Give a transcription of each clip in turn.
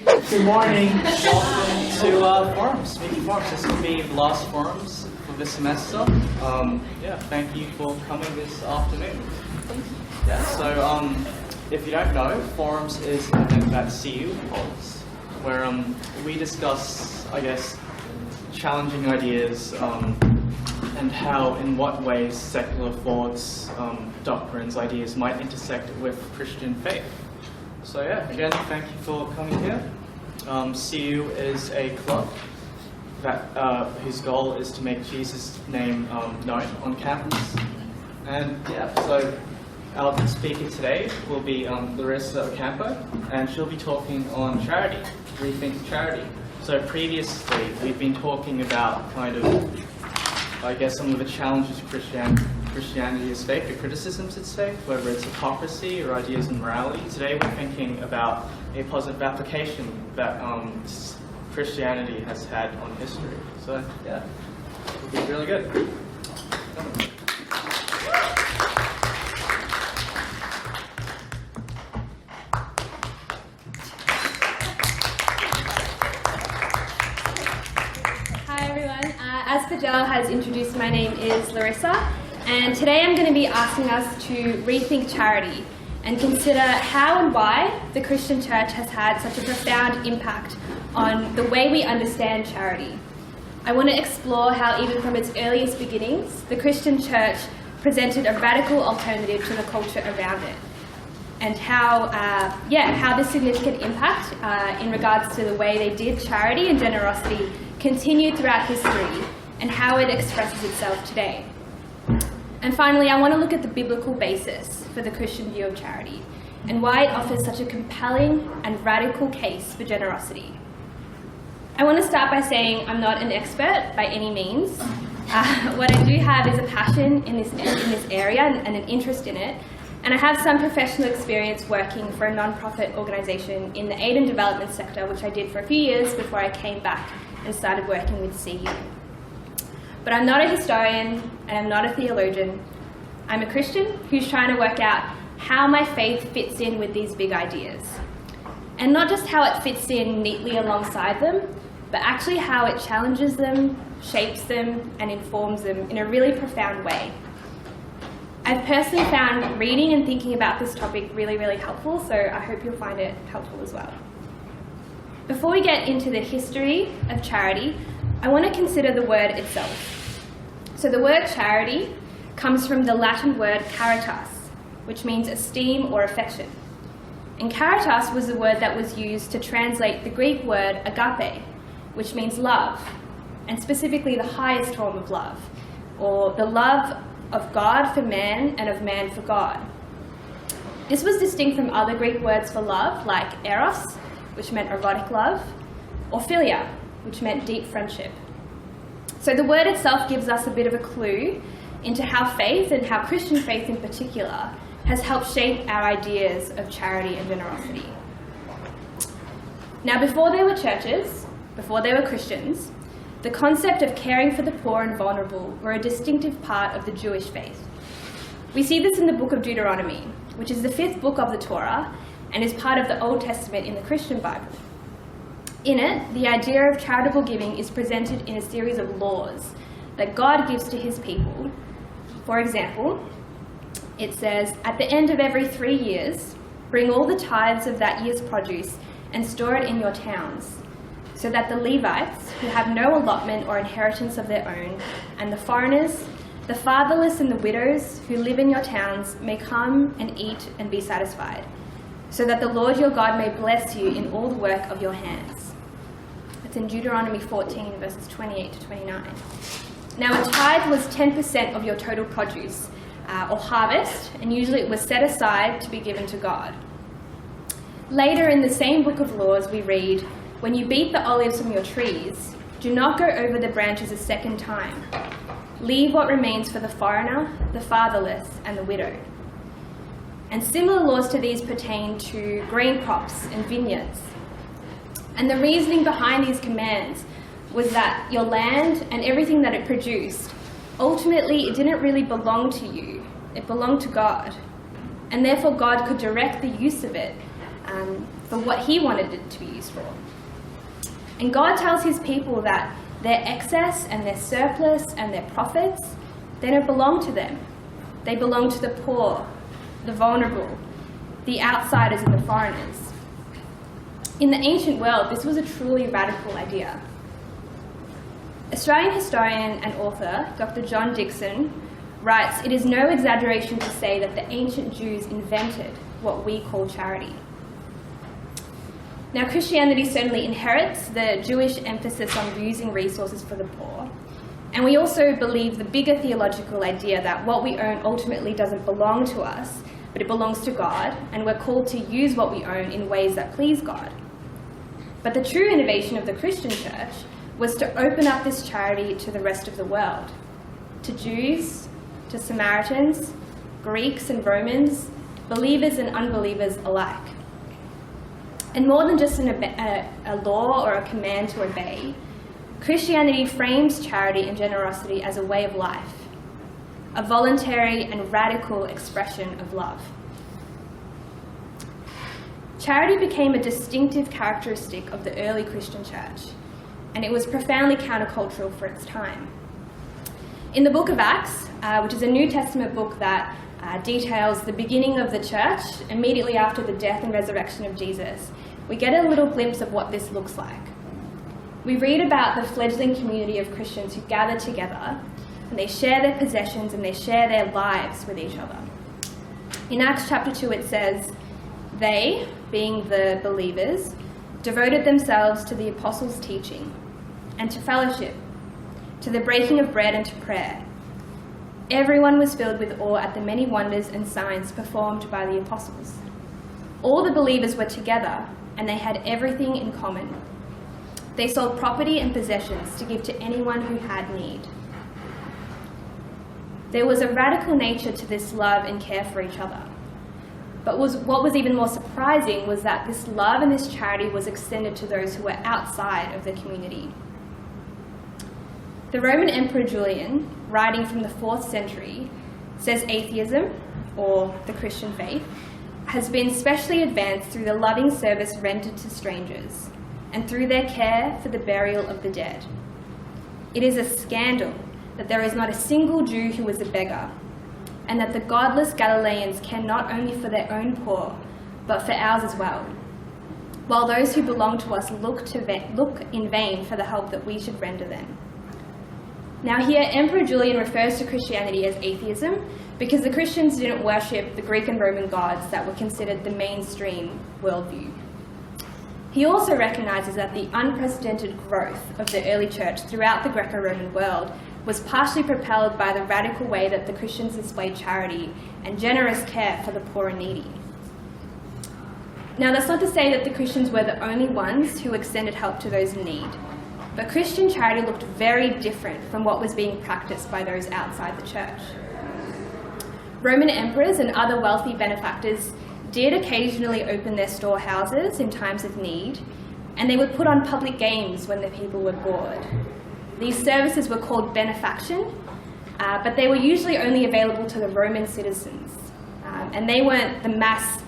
Good morning. Welcome to Forums, Speaking Forums. This will be the last Forums for this semester. Thank you for coming this afternoon. Yeah, so if you don't know, Forums is an event that CU holds, where we discuss, I guess, challenging ideas and how, in what ways secular thoughts, doctrines, ideas might intersect with Christian faith. So yeah, again, thank you for coming here. CU is a club that whose goal is to make Jesus' name known on campus. And yeah, so our speaker today will be Larissa Ocampo, and she'll be talking on charity, Rethink charity. So previously, we've been talking about kind of, I guess, some of the challenges Christianity is faith, the criticisms it's faith, whether it's hypocrisy or ideas in morality. Today we're thinking about a positive application that Christianity has had on history. So yeah, it'll be really good. Hi everyone, as Fidel has introduced, my name is Larissa, and today I'm going to be asking us to rethink charity and consider how and why the Christian church has had such a profound impact on the way we understand charity. I want to explore how even from its earliest beginnings, the Christian church presented a radical alternative to the culture around it, and how this significant impact in regards to the way they did charity and generosity continued throughout history and how it expresses itself today. And finally, I want to look at the biblical basis for the Christian view of charity and why it offers such a compelling and radical case for generosity. I want to start by saying I'm not an expert by any means. What I do have is a passion in this area and an interest in it, and I have some professional experience working for a non-profit organisation in the aid and development sector, which I did for a few years before I came back and started working with CU. But I'm not a historian and I'm not a theologian. I'm a Christian who's trying to work out how my faith fits in with these big ideas. And not just how it fits in neatly alongside them, but actually how it challenges them, shapes them, and informs them in a really profound way. I've personally found reading and thinking about this topic really, really helpful, so I hope you'll find it helpful as well. Before we get into the history of charity, I want to consider the word itself. So the word charity comes from the Latin word caritas, which means esteem or affection. And caritas was the word that was used to translate the Greek word agape, which means love, and specifically the highest form of love, or the love of God for man and of man for God. This was distinct from other Greek words for love, like eros, which meant erotic love, or philia, which meant deep friendship. So the word itself gives us a bit of a clue into how faith, and how Christian faith in particular, has helped shape our ideas of charity and generosity. Now, before there were churches, before there were Christians, the concept of caring for the poor and vulnerable were a distinctive part of the Jewish faith. We see this in the book of Deuteronomy, which is the 5th book of the Torah and is part of the Old Testament in the Christian Bible. In it, the idea of charitable giving is presented in a series of laws that God gives to his people. For example, it says, "At the end of every 3 years, bring all the tithes of that year's produce and store it in your towns, so that the Levites, who have no allotment or inheritance of their own, and the foreigners, the fatherless and the widows who live in your towns may come and eat and be satisfied, so that the Lord your God may bless you in all the work of your hands." It's in Deuteronomy 14, verses 28 to 29. Now, a tithe was 10% of your total produce or harvest, and usually it was set aside to be given to God. Later in the same book of laws, we read, "When you beat the olives from your trees, do not go over the branches a second time. Leave what remains for the foreigner, the fatherless, and the widow." And similar laws to these pertain to grain crops and vineyards. And the reasoning behind these commands was that your land and everything that it produced, ultimately it didn't really belong to you, it belonged to God. And therefore God could direct the use of it for what he wanted it to be used for. And God tells his people that their excess and their surplus and their profits, they don't belong to them. They belong to the poor, the vulnerable, the outsiders and the foreigners. In the ancient world, this was a truly radical idea. Australian historian and author Dr. John Dixon writes, "It is no exaggeration to say that the ancient Jews invented what we call charity." Now, Christianity certainly inherits the Jewish emphasis on using resources for the poor. And we also believe the bigger theological idea that what we own ultimately doesn't belong to us, but it belongs to God, and we're called to use what we own in ways that please God. But the true innovation of the Christian church was to open up this charity to the rest of the world, to Jews, to Samaritans, Greeks and Romans, believers and unbelievers alike. And more than just a law or a command to obey, Christianity frames charity and generosity as a way of life, a voluntary and radical expression of love. Charity became a distinctive characteristic of the early Christian church, and it was profoundly countercultural for its time. In the book of Acts, which is a New Testament book that details the beginning of the church immediately after the death and resurrection of Jesus, we get a little glimpse of what this looks like. We read about the fledgling community of Christians who gather together, and they share their possessions and they share their lives with each other. In Acts chapter 2 it says, "They, being the believers, devoted themselves to the apostles' teaching and to fellowship, to the breaking of bread and to prayer. Everyone was filled with awe at the many wonders and signs performed by the apostles. All the believers were together, and they had everything in common. They sold property and possessions to give to anyone who had need." There was a radical nature to this love and care for each other. But what was even more surprising was that this love and this charity was extended to those who were outside of the community. The Roman Emperor Julian, writing from the 4th century, says atheism, or the Christian faith, has been specially advanced through the loving service rendered to strangers and through their care for the burial of the dead. It is a scandal that there is not a single Jew who is a beggar, and that the godless Galileans care not only for their own poor, but for ours as well, while those who belong to us look in vain for the help that we should render them. Now here, Emperor Julian refers to Christianity as atheism because the Christians didn't worship the Greek and Roman gods that were considered the mainstream worldview. He also recognises that the unprecedented growth of the early church throughout the Greco-Roman world was partially propelled by the radical way that the Christians displayed charity and generous care for the poor and needy. Now, that's not to say that the Christians were the only ones who extended help to those in need, but Christian charity looked very different from what was being practiced by those outside the church. Roman emperors and other wealthy benefactors did occasionally open their storehouses in times of need, and they would put on public games when the people were bored. These services were called benefaction, but they were usually only available to the Roman citizens, and they weren't the mass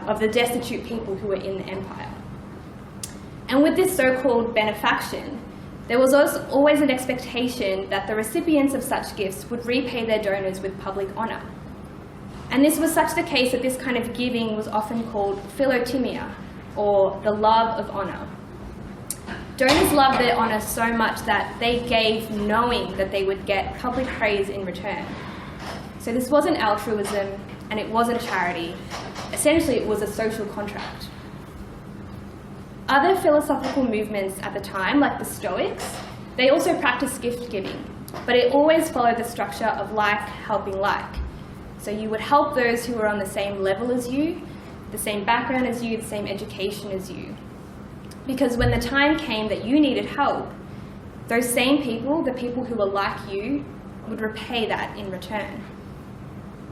of the destitute people who were in the empire. And with this so-called benefaction, there was also always an expectation that the recipients of such gifts would repay their donors with public honour. And this was such the case that this kind of giving was often called philotimia, or the love of honour. Donors loved their honour so much that they gave knowing that they would get public praise in return. So this wasn't altruism and it wasn't charity. Essentially, it was a social contract. Other philosophical movements at the time, like the Stoics, they also practiced gift giving, but it always followed the structure of like helping like. So you would help those who were on the same level as you, the same background as you, the same education as you. Because when the time came that you needed help, those same people, the people who were like you, would repay that in return.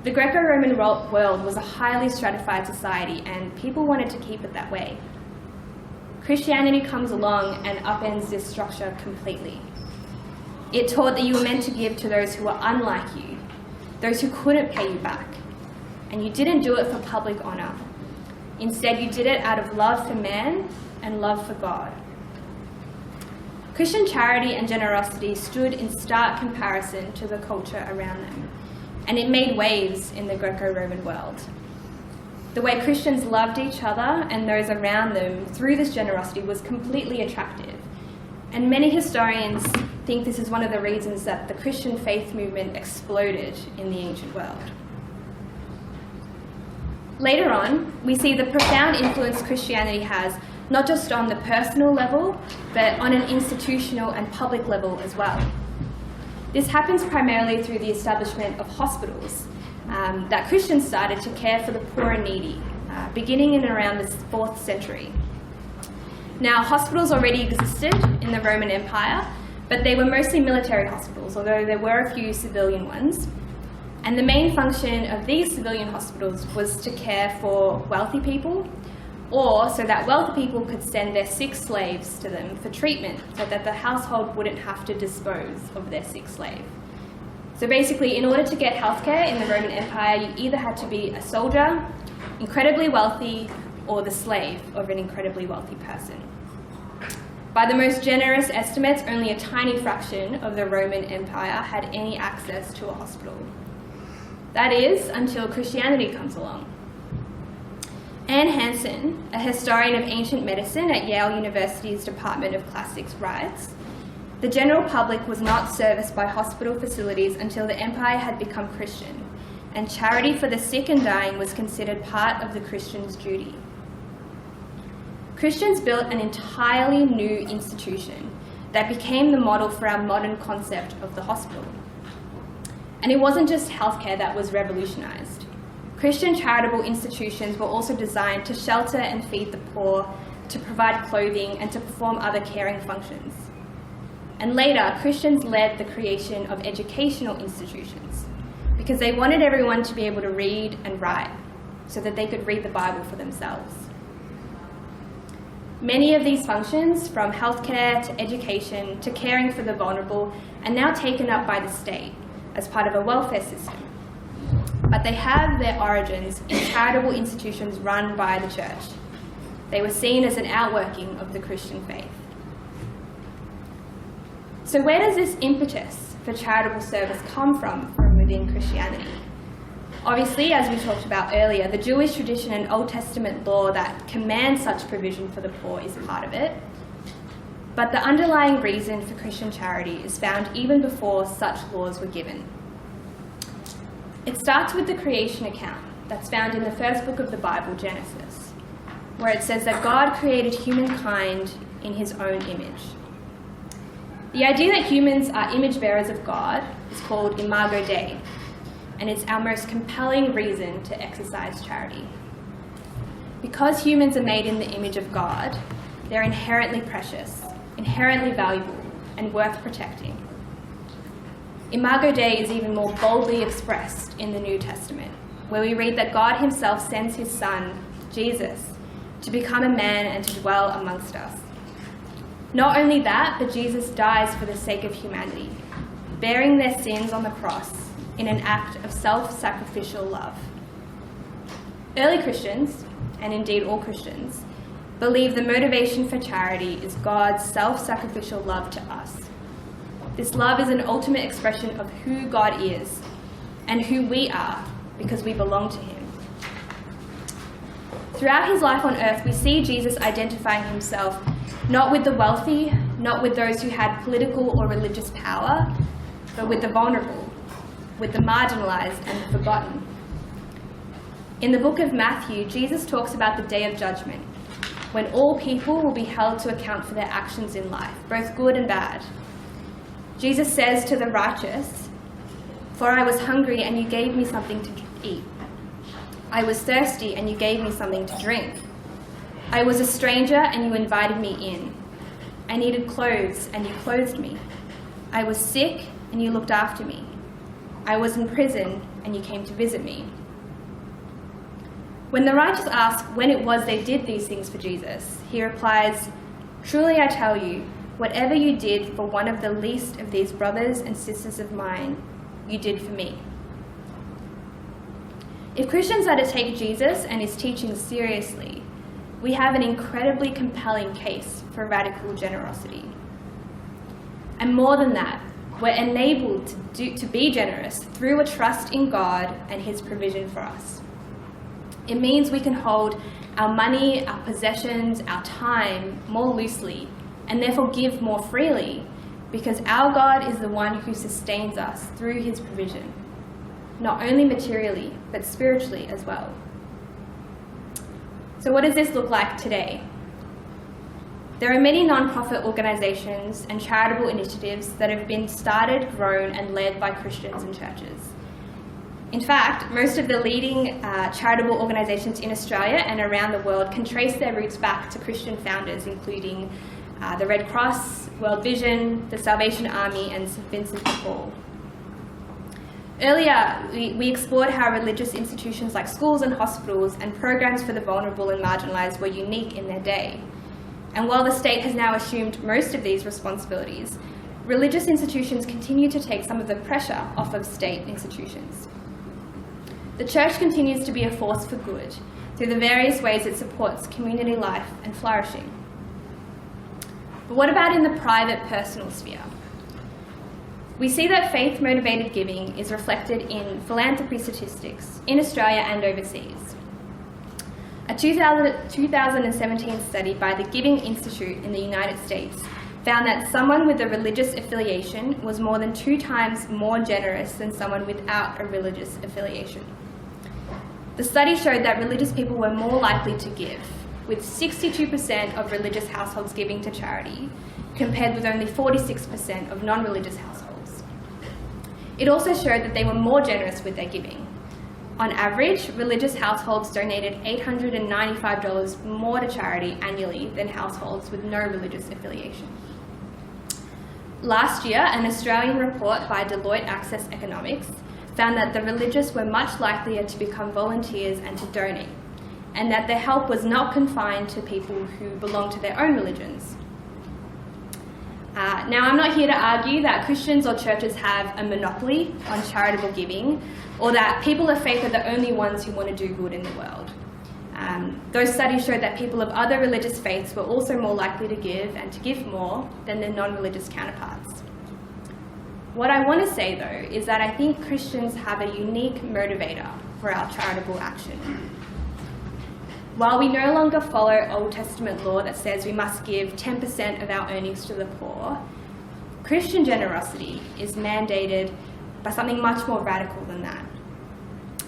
The Greco-Roman world was a highly stratified society, and people wanted to keep it that way. Christianity comes along and upends this structure completely. It taught that you were meant to give to those who were unlike you, those who couldn't pay you back, and you didn't do it for public honour. Instead, you did it out of love for man and love for God. Christian charity and generosity stood in stark comparison to the culture around them, and it made waves in the Greco-Roman world. The way Christians loved each other and those around them through this generosity was completely attractive, and many historians think this is one of the reasons that the Christian faith movement exploded in the ancient world. Later on, we see the profound influence Christianity has not just on the personal level, but on an institutional and public level as well. This happens primarily through the establishment of hospitals that Christians started to care for the poor and needy, beginning in around the 4th century. Now, hospitals already existed in the Roman Empire, but they were mostly military hospitals, although there were a few civilian ones. And the main function of these civilian hospitals was to care for wealthy people, or so that wealthy people could send their sick slaves to them for treatment, so that the household wouldn't have to dispose of their sick slave. So basically, in order to get healthcare in the Roman Empire, you either had to be a soldier, incredibly wealthy, or the slave of an incredibly wealthy person. By the most generous estimates, only a tiny fraction of the Roman Empire had any access to a hospital. That is, until Christianity comes along. Anne Hansen, a historian of ancient medicine at Yale University's Department of Classics, writes, "The general public was not serviced by hospital facilities until the empire had become Christian, and charity for the sick and dying was considered part of the Christian's duty." Christians built an entirely new institution that became the model for our modern concept of the hospital. And it wasn't just healthcare that was revolutionised. Christian charitable institutions were also designed to shelter and feed the poor, to provide clothing, and to perform other caring functions. And later, Christians led the creation of educational institutions because they wanted everyone to be able to read and write so that they could read the Bible for themselves. Many of these functions, from healthcare to education to caring for the vulnerable, are now taken up by the state as part of a welfare system. But they have their origins in charitable institutions run by the church. They were seen as an outworking of the Christian faith. So where does this impetus for charitable service come from within Christianity? Obviously, as we talked about earlier, the Jewish tradition and Old Testament law that commands such provision for the poor is part of it. But the underlying reason for Christian charity is found even before such laws were given. It starts with the creation account that's found in the first book of the Bible, Genesis, where it says that God created humankind in his own image. The idea that humans are image bearers of God is called Imago Dei, and it's our most compelling reason to exercise charity. Because humans are made in the image of God, they're inherently precious, inherently valuable, and worth protecting. Imago Dei is even more boldly expressed in the New Testament, where we read that God himself sends his son, Jesus, to become a man and to dwell amongst us. Not only that, but Jesus dies for the sake of humanity, bearing their sins on the cross in an act of self-sacrificial love. Early Christians, and indeed all Christians, believe the motivation for charity is God's self-sacrificial love to us. This love is an ultimate expression of who God is and who we are because we belong to him. Throughout his life on earth, we see Jesus identifying himself not with the wealthy, not with those who had political or religious power, but with the vulnerable, with the marginalized and the forgotten. In the book of Matthew, Jesus talks about the day of judgment, when all people will be held to account for their actions in life, both good and bad. Jesus says to the righteous, "For I was hungry and you gave me something to eat. I was thirsty and you gave me something to drink. I was a stranger and you invited me in. I needed clothes and you clothed me. I was sick and you looked after me. I was in prison and you came to visit me." When the righteous ask when it was they did these things for Jesus, he replies, "Truly I tell you, whatever you did for one of the least of these brothers and sisters of mine, you did for me." If Christians are to take Jesus and his teachings seriously, we have an incredibly compelling case for radical generosity. And more than that, we're enabled to be generous through a trust in God and his provision for us. It means we can hold our money, our possessions, our time more loosely, and therefore give more freely, because our God is the one who sustains us through his provision, not only materially, but spiritually as well. So what does this look like today? There are many non-profit organisations and charitable initiatives that have been started, grown and led by Christians and churches. In fact, most of the leading charitable organisations in Australia and around the world can trace their roots back to Christian founders, including the Red Cross, World Vision, the Salvation Army and St Vincent de Paul. Earlier, we explored how religious institutions like schools and hospitals and programs for the vulnerable and marginalised were unique in their day. And while the state has now assumed most of these responsibilities, religious institutions continue to take some of the pressure off of state institutions. The church continues to be a force for good through the various ways it supports community life and flourishing. But what about in the private, personal sphere? We see that faith-motivated giving is reflected in philanthropy statistics in Australia and overseas. A 2017 study by the Giving Institute in the United States found that someone with a religious affiliation was more than 2 times more generous than someone without a religious affiliation. The study showed that religious people were more likely to give, with 62% of religious households giving to charity, compared with only 46% of non-religious households. It also showed that they were more generous with their giving. On average, religious households donated $895 more to charity annually than households with no religious affiliation. Last year, an Australian report by Deloitte Access Economics found that the religious were much likelier to become volunteers and to donate, and that their help was not confined to people who belong to their own religions. Now, I'm not here to argue that Christians or churches have a monopoly on charitable giving, or that people of faith are the only ones who want to do good in the world. Those studies showed that people of other religious faiths were also more likely to give and to give more than their non-religious counterparts. What I want to say, though, is that I think Christians have a unique motivator for our charitable action. While we no longer follow Old Testament law that says we must give 10% of our earnings to the poor, Christian generosity is mandated by something much more radical than that.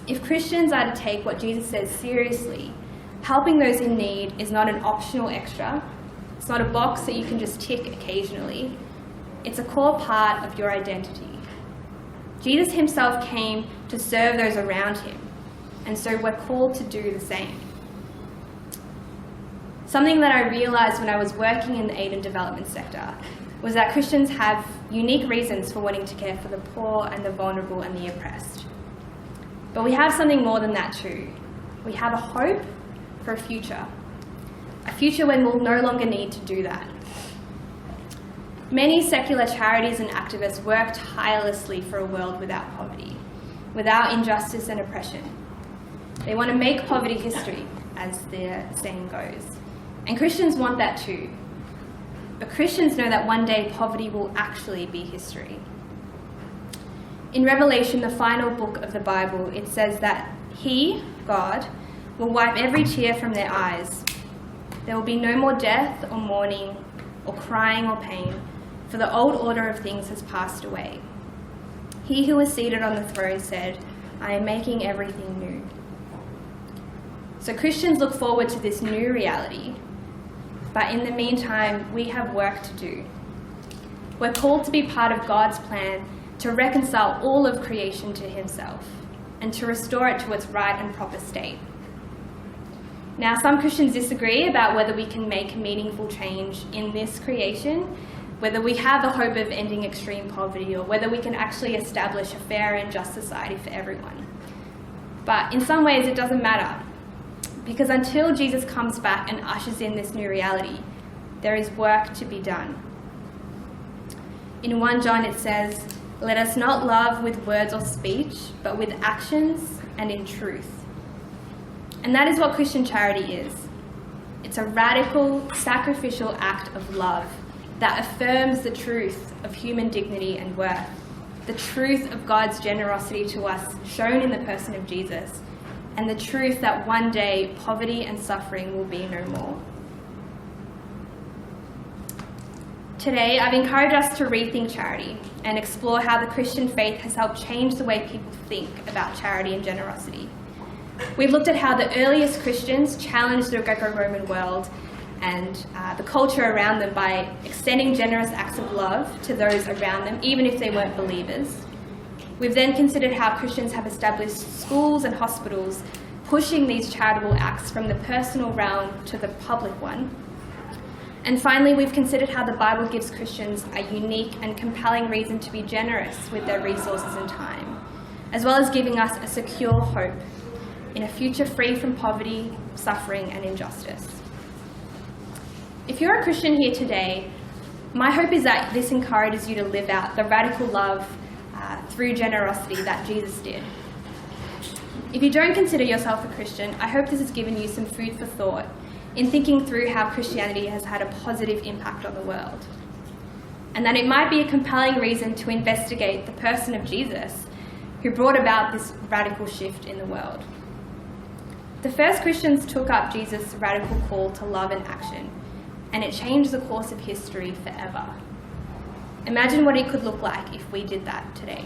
If Christians are to take what Jesus says seriously, helping those in need is not an optional extra. It's not a box that you can just tick occasionally. It's a core part of your identity. Jesus himself came to serve those around him, and so we're called to do the same. Something that I realised when I was working in the aid and development sector was that Christians have unique reasons for wanting to care for the poor and the vulnerable and the oppressed. But we have something more than that too. We have a hope for a future when we'll no longer need to do that. Many secular charities and activists work tirelessly for a world without poverty, without injustice and oppression. They want to make poverty history, as their saying goes. And Christians want that too. But Christians know that one day poverty will actually be history. In Revelation, the final book of the Bible, it says that He, God, will wipe every tear from their eyes. There will be no more death or mourning or crying or pain, for the old order of things has passed away. He who was seated on the throne said, I am making everything new. So Christians look forward to this new reality, but in the meantime, we have work to do. We're called to be part of God's plan to reconcile all of creation to himself and to restore it to its right and proper state. Now, some Christians disagree about whether we can make meaningful change in this creation, whether we have the hope of ending extreme poverty, or whether we can actually establish a fair and just society for everyone. But in some ways, it doesn't matter, because until Jesus comes back and ushers in this new reality, there is work to be done. In 1 John it says, let us not love with words or speech, but with actions and in truth. And that is what Christian charity is. It's a radical, sacrificial act of love that affirms the truth of human dignity and worth, the truth of God's generosity to us shown in the person of Jesus, and the truth that one day poverty and suffering will be no more. Today, I've encouraged us to rethink charity and explore how the Christian faith has helped change the way people think about charity and generosity. We've looked at how the earliest Christians challenged the Greco-Roman world and the culture around them by extending generous acts of love to those around them, even if they weren't believers. We've then considered how Christians have established schools and hospitals, pushing these charitable acts from the personal realm to the public one. And finally, we've considered how the Bible gives Christians a unique and compelling reason to be generous with their resources and time, as well as giving us a secure hope in a future free from poverty, suffering, and injustice. If you're a Christian here today, my hope is that this encourages you to live out the radical love through generosity that Jesus did. If you don't consider yourself a Christian, I hope this has given you some food for thought in thinking through how Christianity has had a positive impact on the world, and that it might be a compelling reason to investigate the person of Jesus who brought about this radical shift in the world. The first Christians took up Jesus' radical call to love and action, and it changed the course of history forever. Imagine what it could look like if we did that today.